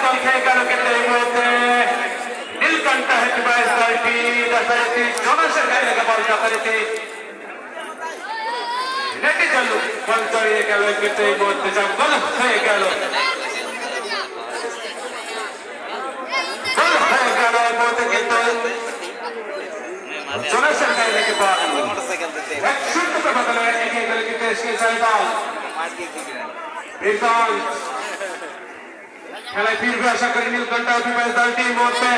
গোল খেয়ে গেল কিন্তু এই মুহূর্তে নীলকণ্ঠ হ্যাপি বয়েজ দলটি যথারীতি জোনাসের গায়ে লেগে বল যথারীতি নেটে চলল বল জড়িয়ে গেল কিন্তু এই মুহূর্তে যা গোল হয়ে গেল এই মুহূর্তে কিন্তু জোনাসের গায়ে লেগে বল 1-0 বদলে এগিয়ে গেল কিন্তু এসকে দল খেলায় ফিরবে আশা করি নীলকণ্ঠ হ্যাপি বয়েজ দলটি এই মুহূর্তে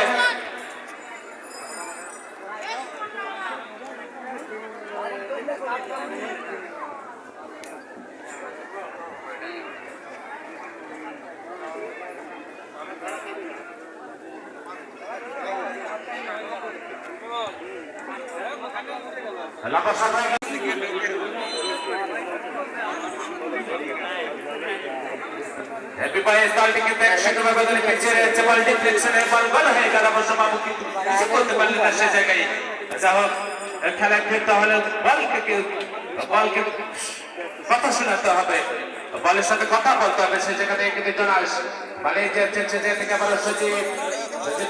হ্যাপি বয়েজ দলটি কিন্তু 100 বদলে পিছিয়ে রয়েছে বল ডিফ্লেকশনের বল গোল হয়ে গেল অবশ্য বাবু কিন্তু কিছু করতে পারলেন না সে জায়গায় যা হোক খেলায় ফিরতে হলে বলকে কথা শোনাতে হবে বলের সাথে কথা বলতে হবে সেই জায়গা থেকে কিন্তু জোনাস মানে যে থেকে আবার সজীব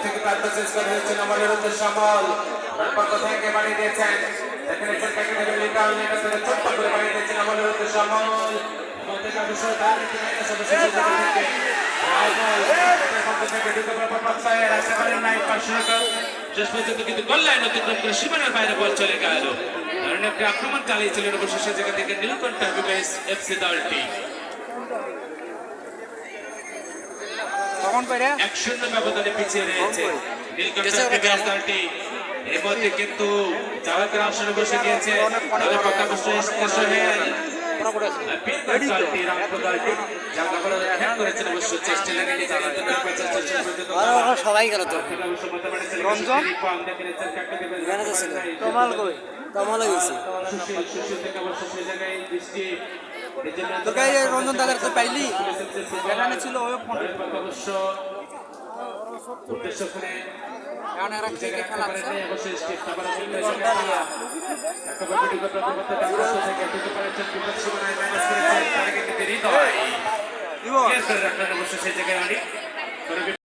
থেকে প্রান্ত শেষ করে দিয়েছেন আমাদের উদ্দেশ্য আমল পক্ষ থেকে বাড়িয়ে দিয়েছেন এখানে ছোট্ট করে বাড়িয়ে দিয়েছেন আমাদের উদ্দেশ্য আমল শেষ পর্যন্ত কিন্তু গোল লাইন অতিক্রম করে সীমানার বাইরে বল চলে গেল কারণ একটি আক্রমণ চালিয়েছিলেন অবশ্য সে জায়গা থেকে নীলকণ্ঠ হ্যাপি বয়েজ এফসি দলটি 1-0 ব্যবধানে পিছিয়ে রয়েছে নীলকণ্ঠ হ্যাপি বয়েজ দলটি এর মধ্যে কিন্তু চালকের আসনে বসে গিয়েছে দলের পক্ষাবশ্য সোহেল সবাই গেল তো রঞ্জন রঞ্জন দাদার তো পাইলি এখানে ছিল উদ্দেশ্য করে খেলা